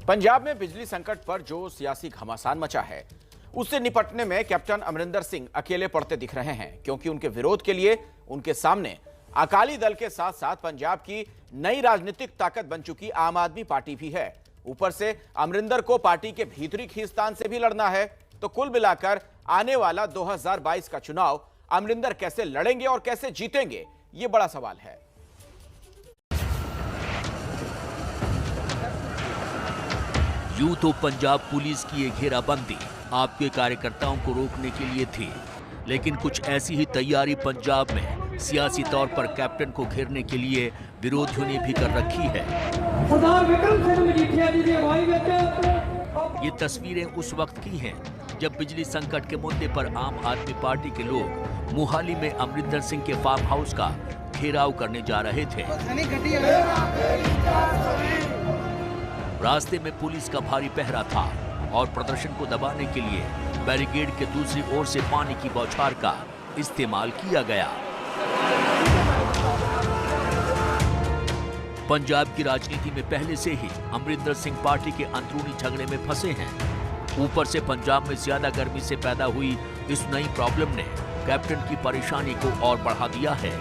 पंजाब में बिजली संकट पर जो सियासी घमासान मचा है, उससे निपटने में कैप्टन अमरिंदर सिंह अकेले पड़ते दिख रहे हैं, क्योंकि उनके विरोध के लिए उनके सामने अकाली दल के साथ साथ पंजाब की नई राजनीतिक ताकत बन चुकी आम आदमी पार्टी भी है। ऊपर से अमरिंदर को पार्टी के भीतरी खींचतान से भी लड़ना है। तो कुल मिलाकर आने वाला 2022 का चुनाव अमरिंदर कैसे लड़ेंगे और कैसे जीतेंगे, ये बड़ा सवाल है। यूं तो पंजाब पुलिस की ये घेराबंदी आपके कार्यकर्ताओं को रोकने के लिए थी, लेकिन कुछ ऐसी ही तैयारी पंजाब में सियासी तौर पर कैप्टन को घेरने के लिए विरोधियों ने भी कर रखी है। ये तस्वीरें उस वक्त की हैं जब बिजली संकट के मुद्दे पर आम आदमी पार्टी के लोग मोहाली में अमरिंदर सिंह के फार्म हाउस का घेराव करने जा रहे थे। रास्ते में पुलिस का भारी पहरा था और प्रदर्शन को दबाने के लिए बैरिकेड के दूसरी ओर से पानी की बौछार का इस्तेमाल किया गया। पंजाब की राजनीति में पहले से ही अमरिंदर सिंह पार्टी के अंदरूनी झगड़े में फंसे हैं। ऊपर से पंजाब में ज्यादा गर्मी से पैदा हुई इस नई प्रॉब्लम ने कैप्टन की परेशानी को और बढ़ा दिया है।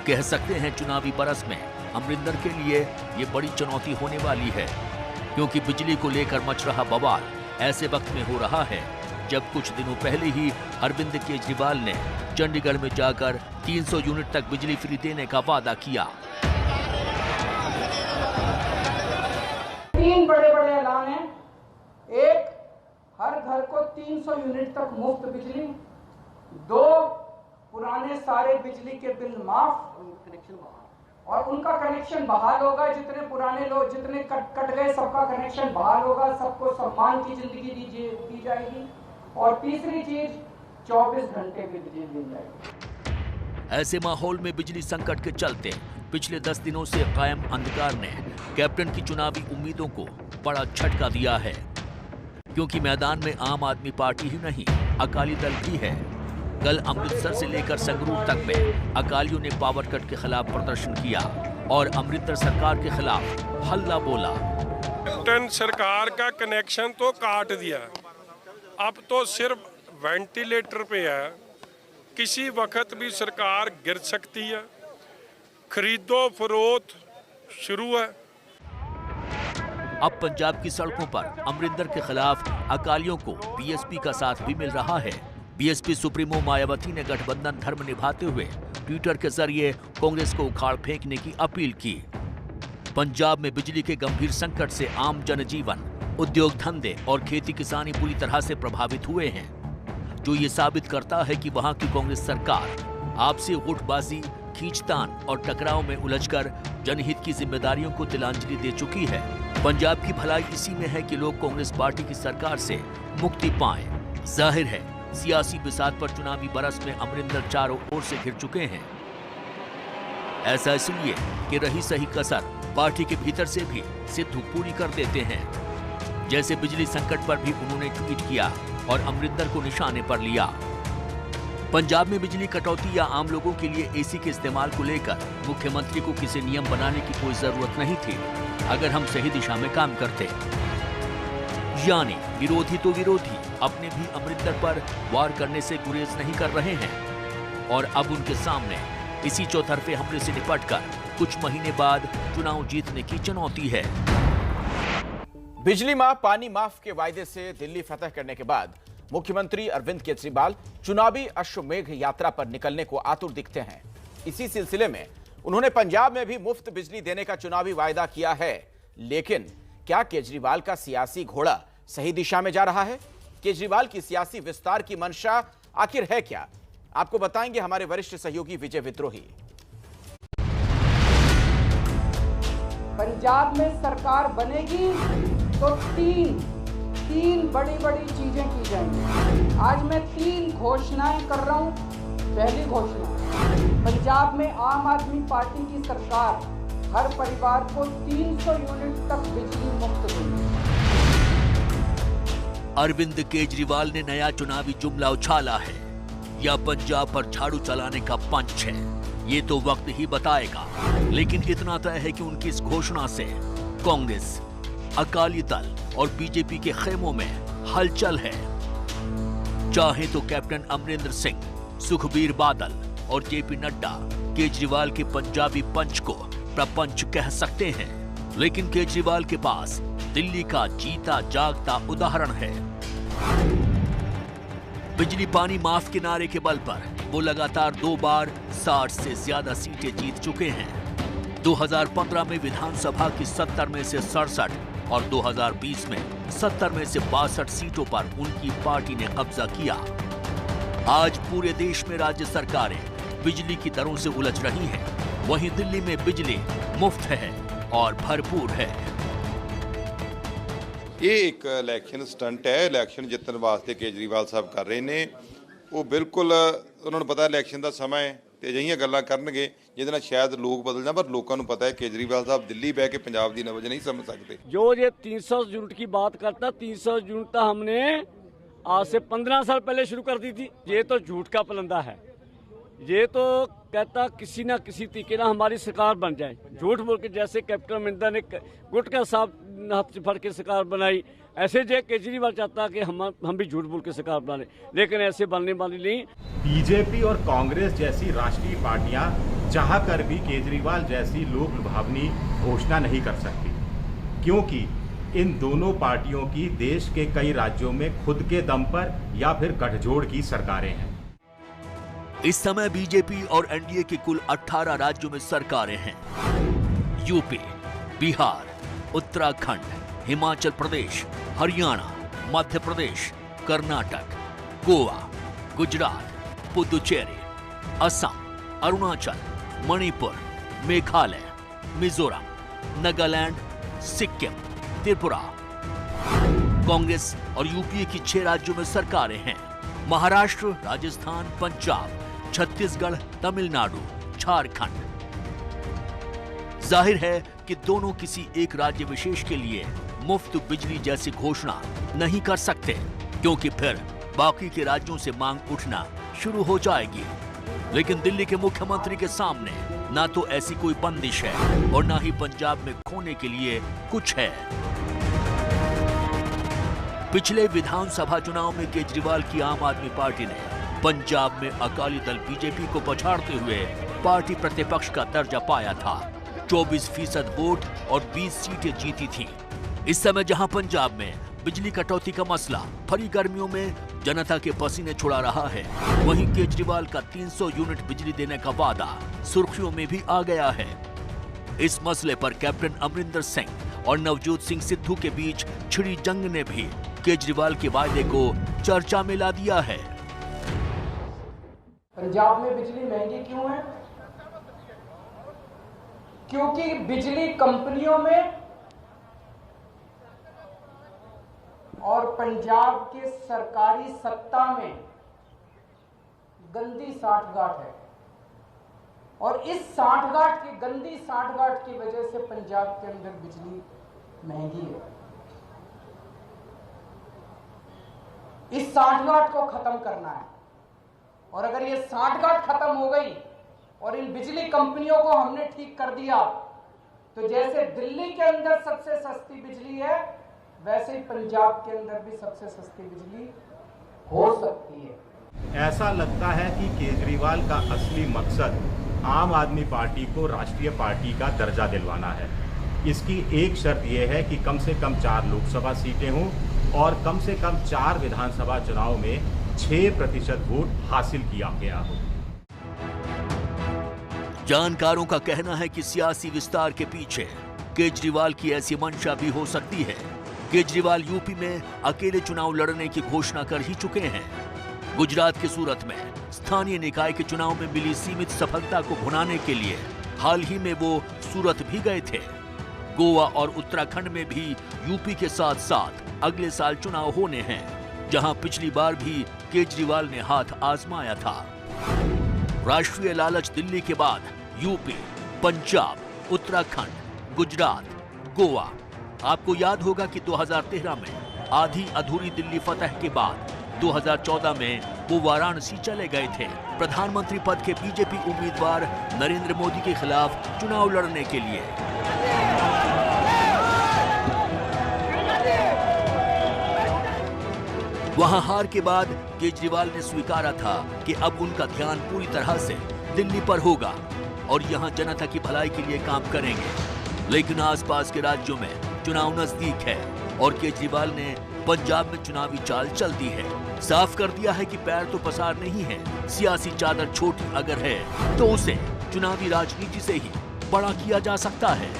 कह सकते हैं चुनावी बरस में अमरिंदर के लिए ये बड़ी चुनौती होने वाली है, क्योंकि बिजली को लेकर मच रहा बवाल ऐसे वक्त में हो रहा है जब कुछ दिनों पहले ही अरविंद केजरीवाल ने चंडीगढ़ में जाकर 300 यूनिट तक बिजली फ्री देने का वादा किया। 3 बड़े-बड़े ऐलान हैं। एक, हर घर को 300 यूनिट तक मुफ्त बिजली। 2, पुराने सारे बिजली के बिल माफ और उनका कनेक्शन बहाल होगा। जितने पुराने लोग जितने कट गए सबका कनेक्शन बहाल होगा, सबको सम्मान की जिंदगी दी जाएगी। और तीसरी चीज 24 घंटे बिजली दी जाएगी। ऐसे माहौल में बिजली संकट के चलते पिछले 10 दिनों से कायम अंधकार ने कैप्टन की चुनावी उम्मीदों को बड़ा झटका दिया है, क्योंकि मैदान में आम आदमी पार्टी ही नहीं अकाली दल भी है। कल अमृतसर से लेकर संगरूर तक में अकालियों ने पावर कट के खिलाफ प्रदर्शन किया और अमरिंदर सरकार के खिलाफ हल्ला बोला। कैप्टन सरकार का कनेक्शन तो काट दिया, अब तो सिर्फ वेंटिलेटर पे है। किसी वक्त भी सरकार गिर सकती है। खरीदो फरोख्त शुरू है। अब पंजाब की सड़कों पर अमरिंदर के खिलाफ अकालियों को बीएसपी का साथ भी मिल रहा है। बीएसपी सुप्रीमो मायावती ने गठबंधन धर्म निभाते हुए ट्विटर के जरिए कांग्रेस को उखाड़ फेंकने की अपील की। पंजाब में बिजली के गंभीर संकट से आम जनजीवन, उद्योग धंधे और खेती किसानी पूरी तरह से प्रभावित हुए हैं, जो ये साबित करता है कि वहां की कांग्रेस सरकार आपसी गुटबाजी, खींचतान और टकराव में उलझकर जनहित की जिम्मेदारियों को तिलांजलि दे चुकी है। पंजाब की भलाई इसी में है कि लोग कांग्रेस पार्टी की सरकार से मुक्ति पाएं। जाहिर है सियासी बिसात पर चुनावी बरस में अमरिंदर चारों ओर से घिर चुके हैं। ऐसा इसलिए कि रही सही कसर पार्टी के भीतर से भी सिद्धू पूरी कर देते हैं। जैसे बिजली संकट पर भी उन्होंने ट्वीट किया और अमरिंदर को निशाने पर लिया। पंजाब में बिजली कटौती या आम लोगों के लिए एसी के इस्तेमाल को लेकर मुख्यमंत्री को किसी नियम बनाने की कोई जरूरत नहीं थी, अगर हम सही दिशा में काम करते। यानी विरोधी तो विरोधी अपने भी अमरिंदर पर वार करने से गुरेज नहीं कर रहे हैं और अब उनके सामने इसी चौतरफे हमले से निपटकर कुछ महीने बाद चुनाव जीतने की चुनौती है। बिजली माफ, पानी माफ के वायदे से दिल्ली फतह करने के बाद मुख्यमंत्री अरविंद केजरीवाल चुनावी अश्वमेघ यात्रा पर निकलने को आतुर दिखते हैं। इसी सिलसिले में उन्होंने पंजाब में भी मुफ्त बिजली देने का चुनावी वायदा किया है। लेकिन क्या केजरीवाल का सियासी घोड़ा सही दिशा में जा रहा है? केजरीवाल की सियासी विस्तार की मंशा आखिर है क्या? आपको बताएंगे हमारे वरिष्ठ सहयोगी विजय विद्रोही। पंजाब में सरकार बनेगी तो तीन बड़ी चीजें की जाएंगी। आज मैं 3 घोषणाएं कर रहा हूं। पहली घोषणा, पंजाब में आम आदमी पार्टी की सरकार हर परिवार को 300 यूनिट तक बिजली मुफ्त देगी। अरविंद केजरीवाल ने नया चुनावी जुमला उछाला है या पंजाब पर झाड़ू चलाने का पंच है। ये तो वक्त ही बताएगा, लेकिन इतना तय है कि उनकी इस घोषणा से कांग्रेस, अकाली दल और बीजेपी के खेमों में हलचल है। चाहे तो कैप्टन अमरिंदर सिंह, सुखबीर बादल और जेपी नड्डा केजरीवाल के पंजाबी पंच को प्रपंच कह सकते हैं, लेकिन केजरीवाल के पास दिल्ली का जीता जागता उदाहरण है। बिजली पानी माफ के नारे के बल पर वो लगातार 2 बार 60 से ज्यादा सीटें जीत चुके हैं। 2015 में विधानसभा की 70 में से 67 और 2020 में 70 में से 62 सीटों पर उनकी पार्टी ने कब्जा किया। आज पूरे देश में राज्य सरकारें बिजली की दरों से उलझ रही हैं, वहीं दिल्ली में बिजली मुफ्त है और भरपूर है। ਇਹ ਇੱਕ ਇਲੈਕਸ਼ਨ ਸਟੰਟ ਹੈ। ਇਲੈਕਸ਼ਨ ਜਿੱਤਣ ਵਾਸਤੇ ਕੇਜਰੀਵਾਲ ਸਾਹਿਬ ਕਰ ਰਹੇ ਨੇ। ਉਹ ਬਿਲਕੁਲ ਉਹਨਾਂ ਨੂੰ ਪਤਾ ਇਲੈਕਸ਼ਨ ਦਾ ਸਮਾਂ ਹੈ ਤੇ ਅਜਿਹੀਆਂ ਗੱਲਾਂ ਕਰਨਗੇ ਜਿਹਦੇ ਨਾਲ ਸ਼ਾਇਦ ਲੋਕ ਬਦਲ ਜਾਣ, ਪਰ ਲੋਕਾਂ ਨੂੰ ਪਤਾ ਹੈ ਕੇਜਰੀਵਾਲ ਸਾਹਿਬ ਦਿੱਲੀ ਬਹਿ ਕੇ ਪੰਜਾਬ ਦੀ ਨਬਜ਼ नहीं समझ सकते। जो ये 300 यूनिट की बात करता, 300 यूनिट तो हमने आज से 15 साल पहले शुरू कर दी थी। ये तो झूठ का पलंदा है। ये तो कहता किसी ना किसी तरीके ना हमारी सरकार बन जाए। झूठ बोल के जैसे कैप्टन अमरिंदर ने गुटका साहब हाथ से फड़ के सरकार बनाई, ऐसे जो केजरीवाल चाहता कि हम भी झूठ बोल के सरकार बना लें, लेकिन ऐसे बनने वाली नहीं। बीजेपी और कांग्रेस जैसी राष्ट्रीय पार्टियां चाह कर भी केजरीवाल जैसी लोक लुभावनी घोषणा नहीं कर सकती, क्योंकि इन दोनों पार्टियों की देश के कई राज्यों में खुद के दम पर या फिर गठजोड़ की सरकारें हैं। इस समय बीजेपी और एनडीए की कुल 18 राज्यों में सरकारें हैं। यूपी, बिहार, उत्तराखंड, हिमाचल प्रदेश, हरियाणा, मध्य प्रदेश, कर्नाटक, गोवा, गुजरात, पुदुचेरी, असम, अरुणाचल, मणिपुर, मेघालय, मिजोरम, नागालैंड, सिक्किम, त्रिपुरा। कांग्रेस और यूपीए की 6 राज्यों में सरकारें हैं। महाराष्ट्र, राजस्थान, पंजाब, छत्तीसगढ़, तमिलनाडु, झारखंड। जाहिर है कि दोनों किसी एक राज्य विशेष के लिए मुफ्त बिजली जैसी घोषणा नहीं कर सकते, क्योंकि फिर बाकी के राज्यों से मांग उठना शुरू हो जाएगी। लेकिन दिल्ली के मुख्यमंत्री के सामने ना तो ऐसी कोई बंदिश है और ना ही पंजाब में खोने के लिए कुछ है। पिछले विधानसभा चुनाव में केजरीवाल की आम आदमी पार्टी ने पंजाब में अकाली दल बीजेपी को पछाड़ते हुए पार्टी प्रतिपक्ष का दर्जा पाया था। 24% वोट और 20 सीटें जीती थीं। इस समय जहां पंजाब में बिजली कटौती का मसला भरी गर्मियों में जनता के पसीने छुड़ा रहा है, वहीं केजरीवाल का 300 यूनिट बिजली देने का वादा सुर्खियों में भी आ गया है। इस मसले पर कैप्टन अमरिंदर सिंह और नवजोत सिंह सिद्धू के बीच छिड़ी जंग ने भी केजरीवाल के वायदे को चर्चा में ला दिया है। पंजाब में बिजली महंगी क्यों है? क्योंकि बिजली कंपनियों में और पंजाब के सरकारी सत्ता में गंदी साठगांठ है, और इस साठगांठ की गंदी साठगांठ की वजह से पंजाब के अंदर बिजली महंगी है। इस साठगांठ को खत्म करना है, और अगर ये साठगांठ खत्म हो गई और इन बिजली कंपनियों को हमने ठीक कर दिया, तो जैसे दिल्ली के अंदर सबसे सस्ती बिजली है, वैसे ही पंजाब के अंदर भी सबसे सस्ती बिजली हो सकती है। ऐसा लगता है कि केजरीवाल का असली मकसद आम आदमी पार्टी को राष्ट्रीय पार्टी का दर्जा दिलवाना है। इसकी एक शर्त यह है कि कम से कम 4 लोकसभा सीटें हों और कम से कम 4 विधानसभा चुनाव में 6% वोट हासिल किया गया हो। जानकारों का कहना है कि सियासी विस्तार के पीछे केजरीवाल की ऐसी मंशा भी हो सकती है। केजरीवाल यूपी में अकेले चुनाव लड़ने की घोषणा कर ही चुके हैं। गुजरात के सूरत में स्थानीय निकाय के चुनाव में मिली सीमित सफलता को भुनाने के लिए हाल ही में वो सूरत भी गए थे। गोवा और उत्तराखंड में भी यूपी के साथ साथ अगले साल चुनाव होने हैं, जहां पिछली बार भी केजरीवाल ने हाथ आजमाया था। राष्ट्रीय लालच दिल्ली के बाद यूपी, पंजाब, उत्तराखंड, गुजरात, गोवा। आपको याद होगा कि 2013 में आधी अधूरी दिल्ली फतह के बाद 2014 में वो वाराणसी चले गए थे प्रधानमंत्री पद के बीजेपी उम्मीदवार नरेंद्र मोदी के खिलाफ चुनाव लड़ने के लिए। वहां हार के बाद केजरीवाल ने स्वीकारा था कि अब उनका ध्यान पूरी तरह से दिल्ली पर होगा और यहां जनता की भलाई के लिए काम करेंगे। लेकिन आसपास के राज्यों में चुनाव नजदीक है और केजरीवाल ने पंजाब में चुनावी चाल चल दी है। साफ कर दिया है कि पैर तो पसार नहीं है, सियासी चादर छोटी अगर है तो उसे चुनावी राजनीति से ही बड़ा किया जा सकता है।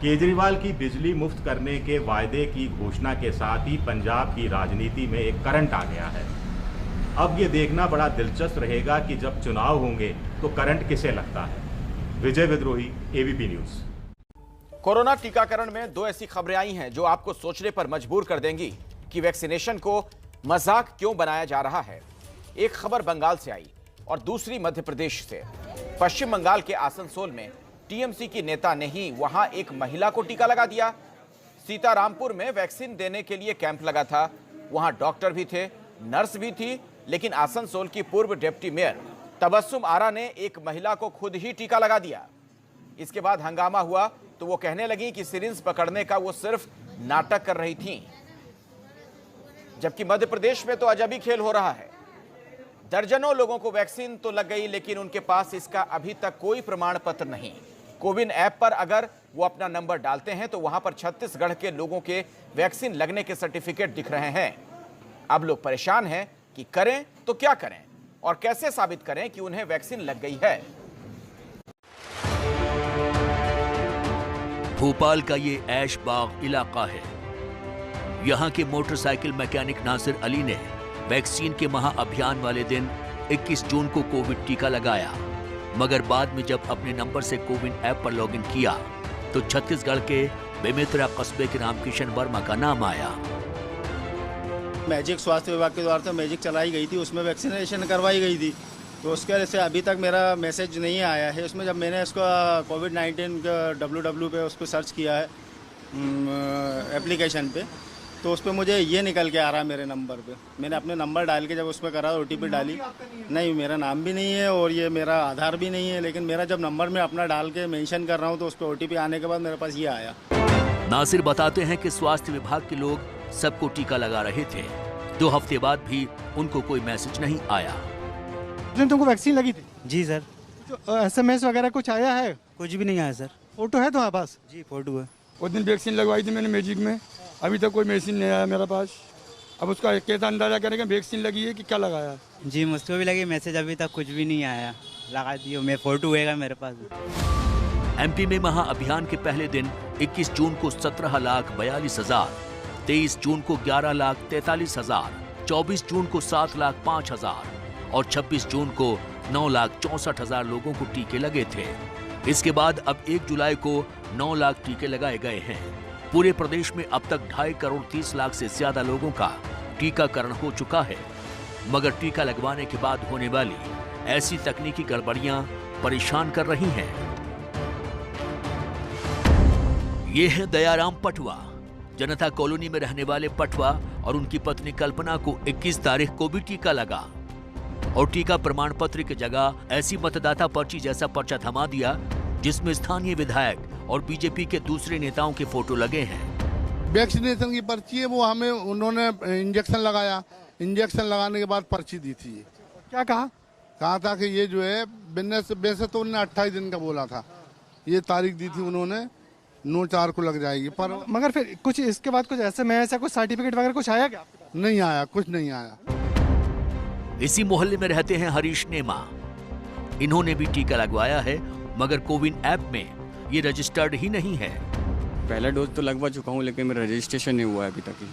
केजरीवाल की बिजली मुफ्त करने के वायदे की घोषणा के साथ ही पंजाब की राजनीति में एक करंट आ गया है। अब ये देखना बड़ा दिलचस्प रहेगा कि जब चुनाव होंगे तो करंट किसे लगता है। विजय विद्रोही, एबीपी न्यूज। कोरोना टीकाकरण में दो ऐसी खबरें आई हैं जो आपको सोचने पर मजबूर कर देंगी कि वैक्सीनेशन को मजाक क्यों बनाया जा रहा है। एक खबर बंगाल से आई और दूसरी मध्य प्रदेश से। पश्चिम बंगाल के आसनसोल में टीएमसी की नेता ने ही वहां एक महिला को टीका लगा दिया। सीतारामपुर में वैक्सीन देने के लिए कैंप लगा था, वहां डॉक्टर भी थे, नर्स भी थी, लेकिन आसनसोल की पूर्व डिप्टी मेयर तबस्सुम आरा ने एक महिला को खुद ही टीका लगा दिया। इसके बाद हंगामा हुआ तो वो कहने लगी कि सिरिंज पकड़ने का वो सिर्फ नाटक कर रही थी। जबकि मध्य प्रदेश में तो अजबी खेल हो रहा है। दर्जनों लोगों को वैक्सीन तो लग गई, लेकिन उनके पास इसका अभी तक कोई प्रमाण पत्र नहीं। कोविन ऐप पर अगर वो अपना नंबर डालते हैं तो वहां पर छत्तीसगढ़ के लोगों के वैक्सीन लगने के सर्टिफिकेट दिख रहे हैं। अब लोग परेशान हैं कि करें तो क्या करें और कैसे साबित करें कि उन्हें वैक्सीन लग गई है। भोपाल का ये ऐशबाग इलाका है। यहाँ के मोटरसाइकिल मैकेनिक नासिर अली ने वैक्सीन के महाअभियान वाले दिन 21 जून को कोविड टीका लगाया, मगर बाद में जब अपने नंबर से कोविन ऐप पर लॉगिन किया तो छत्तीसगढ़ के बेमेतरा कस्बे के रामकिशन वर्मा का नाम आया। मैजिक स्वास्थ्य विभाग के द्वारा से मैजिक चलाई गई थी, उसमें वैक्सीनेशन करवाई गई थी, तो उसके वजह से अभी तक मेरा मैसेज नहीं आया है। उसमें जब मैंने इसको कोविड-19 www पे उसको सर्च किया है एप्लीकेशन पे, तो उस पर मुझे ये निकल के आ रहा है मेरे नंबर पे। मैंने अपने नंबर डाल के जब उस पर करा, OTP डाली, नहीं मेरा नाम भी नहीं है और ये मेरा आधार भी नहीं है, लेकिन मेरा जब नंबर में अपना डाल के मेंशन कर रहा हूँ तो उस पर OTP आने के बाद मेरे पास ये आया। नासिर बताते हैं कि स्वास्थ्य विभाग के लोग सबको टीका लगा रहे थे। 2 हफ्ते बाद भी उनको कोई मैसेज नहीं आया। तुमको वैक्सीन लगी थी? जी सर। तो SMS वगैरह कुछ आया है? कुछ भी नहीं आया सर। फोटो है तुम्हारे पास? जी फोटो है। उस दिन वैक्सीन लगवाई थी मैंने मैजिक में, अभी तक कोई मैसेज नहीं आया मेरे पास। अब उसका कैसा अंदाजा करेंगे वैक्सीन लगी है कि क्या लगाया? जी मुझको भी लगी, मैसेज अभी तक कुछ भी नहीं आया। लगा दियो, मैं फोटो है मेरे पास। MP में महाअभियान के पहले दिन 21 जून को 17,42,000, 23 जून को 11,43,000, 24 जून को 7,05,000 और 26 जून को 9,64,000 लोगों को टीके लगे थे। इसके बाद अब 1 जुलाई को 9 लाख टीके लगाए गए हैं। पूरे प्रदेश में अब तक 2.5 करोड़ 30 लाख से ज्यादा लोगों का टीकाकरण हो चुका है। मगर टीका लगवाने के बाद होने वाली ऐसी तकनीकी गड़बड़ियां परेशान कर रही हैं। ये है दयाराम पटवा। जनता कॉलोनी में रहने वाले पटवा और उनकी पत्नी कल्पना को 21 तारीख को भी टीका लगा और टीका प्रमाण पत्र की जगह ऐसी मतदाता पर्ची जैसा पर्चा थमा दिया जिसमें स्थानीय विधायक और बीजेपी के दूसरे नेताओं के फोटो लगे हैं। वैक्सीनेशन की पर्ची है, वो हमें उन्होंने इंजेक्शन लगाया, इंजेक्शन लगाने के बाद पर्ची दी थी। क्या कहा था कि ये जो है वैसे तो उन्होंने 28 दिन का बोला था, ये तारीख दी थी उन्होंने, 9/4 को लग जाएगी, पर मगर फिर कुछ इसके बाद कुछ SMS या कुछ सर्टिफिकेट वगैरह कुछ आया क्या? नहीं आया, कुछ नहीं आया। इसी मोहल्ले में रहते हैं हरीश नेमा। इन्होंने भी टीका लगवाया है, मगर कोविन ऐप में ये रजिस्टर्ड ही नहीं है। पहला डोज तो लगवा चुका हूँ, लेकिन मेरा रजिस्ट्रेशन नहीं हुआ है अभी तक ही।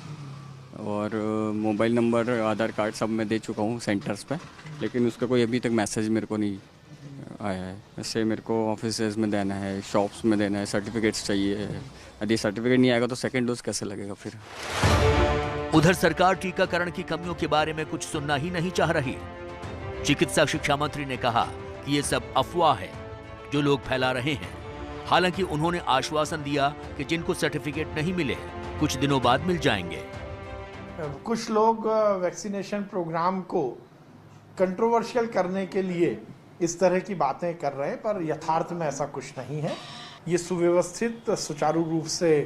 और मोबाइल नंबर, आधार कार्ड सब मैं दे चुका हूँ सेंटर्स पे, लेकिन उसका कोई अभी तक मैसेज मेरे को नहीं आया है। ऐसे मेरे को ऑफिसेज में देना है, शॉप्स में देना है, सर्टिफिकेट्स चाहिए। यदि सर्टिफिकेट नहीं आएगा तो सेकेंड डोज कैसे लगेगा फिर? उधर सरकार टीकाकरण की कमियों के बारे में कुछ सुनना ही नहीं चाह रही। चिकित्सा शिक्षा मंत्री ने कहा कि ये सब अफवाह है जो लोग फैला रहे हैं। हालांकि उन्होंने आश्वासन दिया कि जिनको सर्टिफिकेट नहीं मिले कुछ दिनों बाद मिल जाएंगे। कुछ लोग वैक्सीनेशन प्रोग्राम को कंट्रोवर्शियल करने के लिए इस तरह की बातें कर रहे हैं, पर यथार्थ में ऐसा कुछ नहीं है। ये सुव्यवस्थित सुचारू रूप से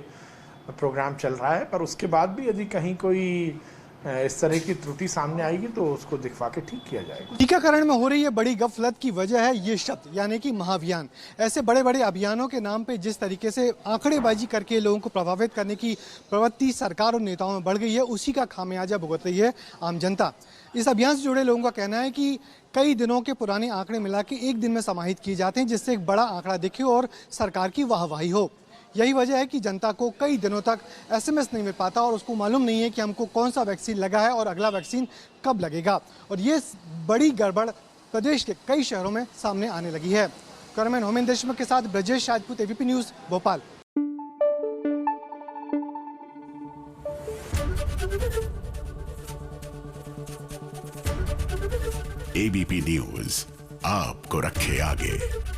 प्रोग्राम चल रहा है, पर उसके बाद भी यदि कहीं कोई इस तरह की त्रुटि सामने आएगी तो उसको दिखवा के ठीक किया जाएगा। टीकाकरण में हो रही है बड़ी गफलत की वजह है ये शब्द यानी कि महाअभियान। ऐसे बड़े बड़े अभियानों के नाम पे जिस तरीके से आंकड़ेबाजी करके लोगों को प्रभावित करने की प्रवृत्ति सरकार और नेताओं में बढ़ गई है, उसी का खामियाजा भुगत रही है आम जनता। इस अभियान से जुड़े लोगों का कहना है कि कई दिनों के पुराने आंकड़े मिला के एक दिन में समाहित किए जाते हैं, जिससे एक बड़ा आंकड़ा दिखे और सरकार की वाहवाही हो। यही वजह है कि जनता को कई दिनों तक SMS नहीं मिल पाता और उसको मालूम नहीं है कि हमको कौन सा वैक्सीन लगा है और अगला वैक्सीन कब लगेगा। और ये बड़ी गड़बड़ प्रदेश के कई शहरों में सामने आने लगी है। कैमरामैन होमेन देशमुख के साथ Brajesh Rajput, ABP news, Bhopal. ABP news आपको रखे आगे।